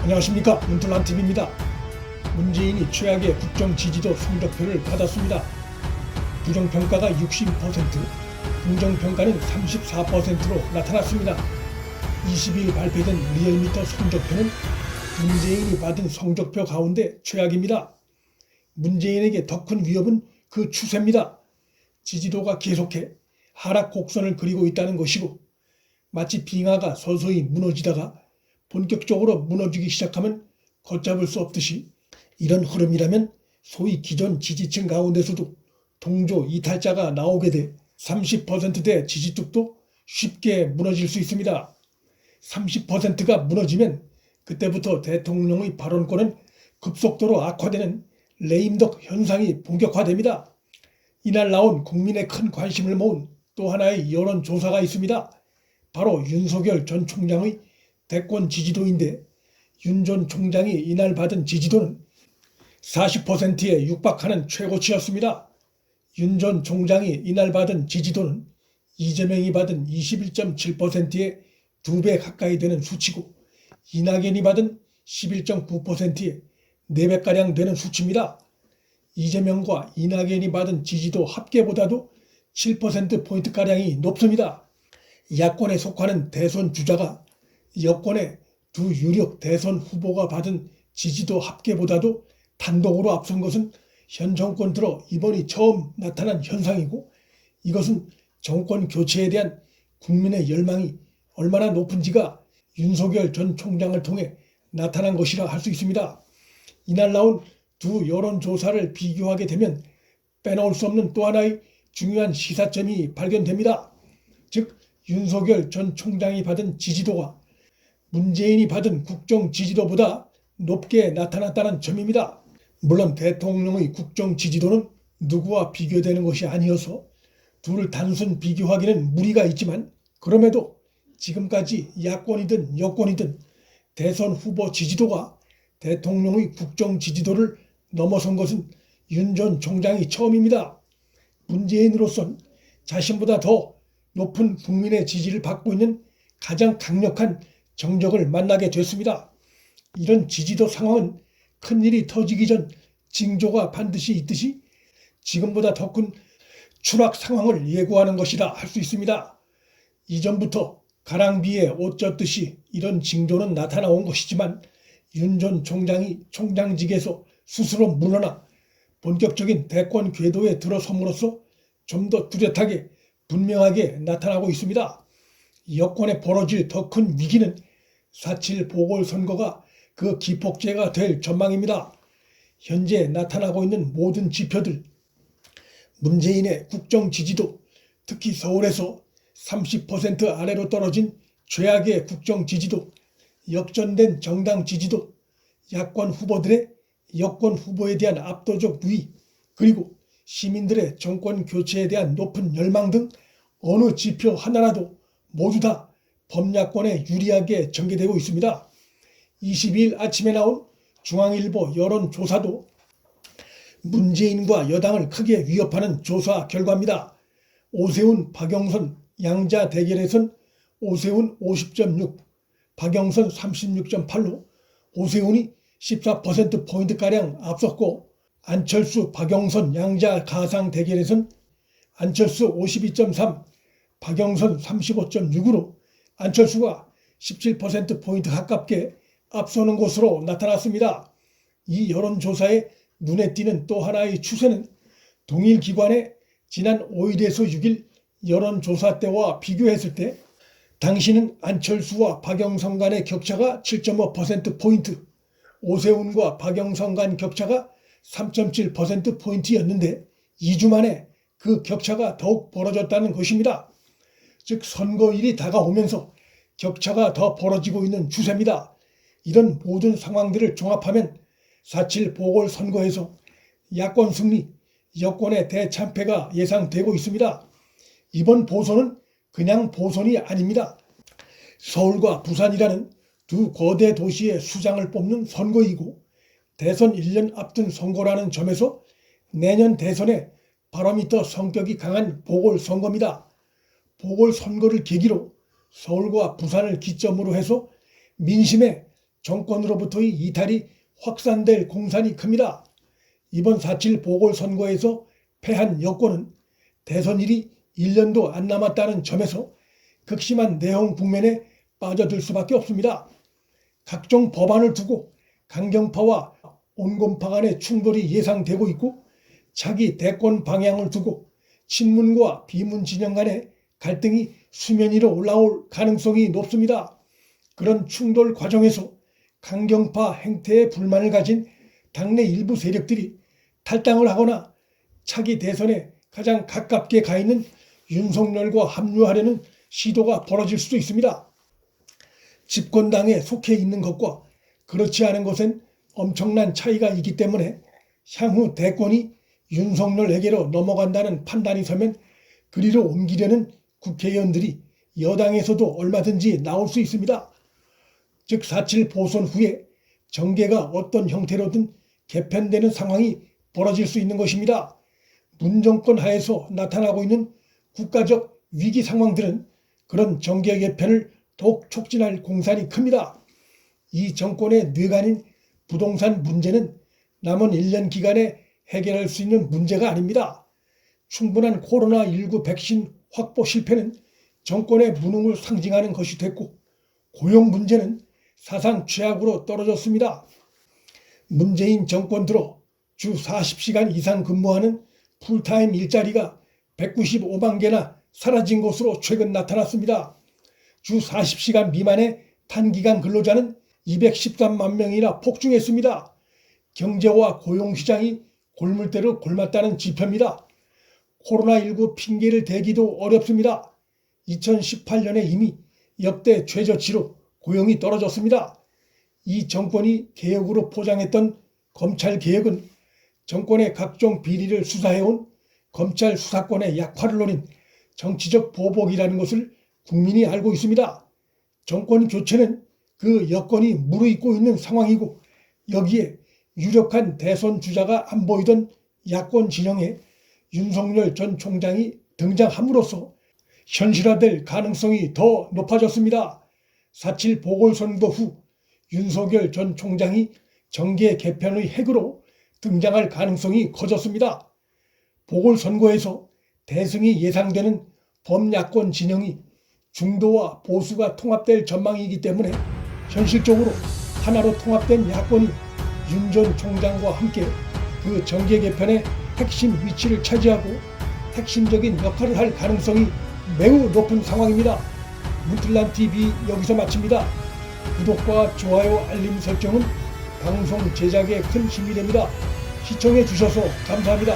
안녕하십니까, 문틀란TV입니다. 문재인이 최악의 국정 지지도 성적표를 받았습니다. 부정평가가 60%, 긍정평가는 34%로 나타났습니다. 20일 발표된 리얼미터 성적표는 문재인이 받은 성적표 가운데 최악입니다. 문재인에게 더 큰 위협은 그 추세입니다. 지지도가 계속해 하락 곡선을 그리고 있다는 것이고, 마치 빙하가 서서히 무너지다가 본격적으로 무너지기 시작하면 걷잡을 수 없듯이, 이런 흐름이라면 소위 기존 지지층 가운데서도 동조 이탈자가 나오게 돼 30%대 지지뚝도 쉽게 무너질 수 있습니다. 30%가 무너지면 그때부터 대통령의 발언권은 급속도로 악화되는 레임덕 현상이 본격화됩니다. 이날 나온 국민의 큰 관심을 모은 또 하나의 여론조사가 있습니다. 바로 윤석열 전 총장의 대권 지지도인데, 윤 전 총장이 이날 받은 지지도는 40%에 육박하는 최고치였습니다. 윤 전 총장이 이날 받은 지지도는 이재명이 받은 21.7%의 2배 가까이 되는 수치고, 이낙연이 받은 11.9%의 4배가량 되는 수치입니다. 이재명과 이낙연이 받은 지지도 합계보다도 7%포인트가량이 높습니다. 야권에 속하는 대선 주자가 여권의 두 유력 대선 후보가 받은 지지도 합계보다도 단독으로 앞선 것은 현 정권 들어 이번이 처음 나타난 현상이고, 이것은 정권 교체에 대한 국민의 열망이 얼마나 높은지가 윤석열 전 총장을 통해 나타난 것이라 할 수 있습니다. 이날 나온 두 여론조사를 비교하게 되면 빼놓을 수 없는 또 하나의 중요한 시사점이 발견됩니다. 즉, 윤석열 전 총장이 받은 지지도가 문재인이 받은 국정 지지도보다 높게 나타났다는 점입니다. 물론 대통령의 국정 지지도는 누구와 비교되는 것이 아니어서 둘을 단순 비교하기는 무리가 있지만, 그럼에도 지금까지 야권이든 여권이든 대선 후보 지지도가 대통령의 국정 지지도를 넘어선 것은 윤 전 총장이 처음입니다. 문재인으로선 자신보다 더 높은 국민의 지지를 받고 있는 가장 강력한 정적을 만나게 됐습니다. 이런 지지도 상황은 큰일이 터지기 전 징조가 반드시 있듯이 지금보다 더 큰 추락 상황을 예고하는 것이라 할 수 있습니다. 이전부터 가랑비에 옷 젖듯이 이런 징조는 나타나온 것이지만, 윤 전 총장이 총장직에서 스스로 물러나 본격적인 대권 궤도에 들어섬으로써 좀 더 뚜렷하게 분명하게 나타나고 있습니다. 여권에 벌어질 더 큰 위기는 4.7 보궐선거가 그 기폭제가 될 전망입니다. 현재 나타나고 있는 모든 지표들, 문재인의 국정 지지도, 특히 서울에서 30% 아래로 떨어진 최악의 국정 지지도, 역전된 정당 지지도, 야권 후보들의 여권 후보에 대한 압도적 우위, 그리고 시민들의 정권 교체에 대한 높은 열망 등 어느 지표 하나라도 모두 다 범야권에 유리하게 전개되고 있습니다. 22일 아침에 나온 중앙일보 여론조사도 문재인과 여당을 크게 위협하는 조사 결과입니다. 오세훈, 박영선 양자 대결에선 오세훈 50.6, 박영선 36.8로 오세훈이 14%포인트가량 앞섰고, 안철수, 박영선 양자 가상 대결에선 안철수 52.3, 박영선 35.6으로 안철수가 17%포인트 가깝게 앞서는 것으로 나타났습니다. 이 여론조사에 눈에 띄는 또 하나의 추세는 동일 기관의 지난 5일에서 6일 여론조사 때와 비교했을 때 당시는 안철수와 박영선 간의 격차가 7.5%포인트, 오세훈과 박영선 간 격차가 3.7%포인트였는데 2주 만에 그 격차가 더욱 벌어졌다는 것입니다. 즉, 선거일이 다가오면서 격차가 더 벌어지고 있는 추세입니다. 이런 모든 상황들을 종합하면 4.7 보궐선거에서 야권 승리, 여권의 대참패가 예상되고 있습니다. 이번 보선은 그냥 보선이 아닙니다. 서울과 부산이라는 두 거대 도시의 수장을 뽑는 선거이고, 대선 1년 앞둔 선거라는 점에서 내년 대선에 바로미터 성격이 강한 보궐선거입니다. 보궐선거를 계기로 서울과 부산을 기점으로 해서 민심에 정권으로부터의 이탈이 확산될 공산이 큽니다. 이번 4.7 보궐선거에서 패한 여권은 대선일이 1년도 안 남았다는 점에서 극심한 내홍 국면에 빠져들 수밖에 없습니다. 각종 법안을 두고 강경파와 온건파 간의 충돌이 예상되고 있고, 차기 대권 방향을 두고 친문과 비문 진영 간의 갈등이 수면 위로 올라올 가능성이 높습니다. 그런 충돌 과정에서 강경파 행태에 불만을 가진 당내 일부 세력들이 탈당을 하거나 차기 대선에 가장 가깝게 가 있는 윤석열과 합류하려는 시도가 벌어질 수도 있습니다. 집권당에 속해 있는 것과 그렇지 않은 것엔 엄청난 차이가 있기 때문에 향후 대권이 윤석열에게로 넘어간다는 판단이 서면 그리로 옮기려는 국회의원들이 여당에서도 얼마든지 나올 수 있습니다. 즉 4.7 보선 후에 정계가 어떤 형태로든 개편되는 상황이 벌어질 수 있는 것입니다. 문정권 하에서 나타나고 있는 국가적 위기 상황들은 그런 정계 개편을 더욱 촉진할 공산이 큽니다. 이 정권의 뇌관인 부동산 문제는 남은 1년 기간에 해결할 수 있는 문제가 아닙니다. 충분한 코로나19 백신 확보 실패는 정권의 무능을 상징하는 것이 됐고, 고용 문제는 사상 최악으로 떨어졌습니다. 문재인 정권 들어 주 40시간 이상 근무하는 풀타임 일자리가 195만 개나 사라진 것으로 최근 나타났습니다. 주 40시간 미만의 단기간 근로자는 213만 명이나 폭증했습니다. 경제와 고용시장이 골물대로 골맞다는 지표입니다. 코로나19 핑계를 대기도 어렵습니다. 2018년에 이미 역대 최저치로 고용이 떨어졌습니다. 이 정권이 개혁으로 포장했던 검찰개혁은 정권의 각종 비리를 수사해온 검찰 수사권의 약화를 노린 정치적 보복이라는 것을 국민이 알고 있습니다. 정권 교체는 그 여건이 무르익고 있는 상황이고, 여기에 유력한 대선 주자가 안 보이던 야권 진영에 윤석열 전 총장이 등장함으로써 현실화될 가능성이 더 높아졌습니다. 4.7 보궐선거 후 윤석열 전 총장이 정계 개편의 핵으로 등장할 가능성이 커졌습니다. 보궐선거에서 대승이 예상되는 범야권 진영이 중도와 보수가 통합될 전망이기 때문에 현실적으로 하나로 통합된 야권이 윤 전 총장과 함께 그 정계 개편의 핵심 위치를 차지하고 핵심적인 역할을 할 가능성이 매우 높은 상황입니다. 문틀란TV 여기서 마칩니다. 구독과 좋아요, 알림 설정은 방송 제작에 큰 힘이 됩니다. 시청해 주셔서 감사합니다.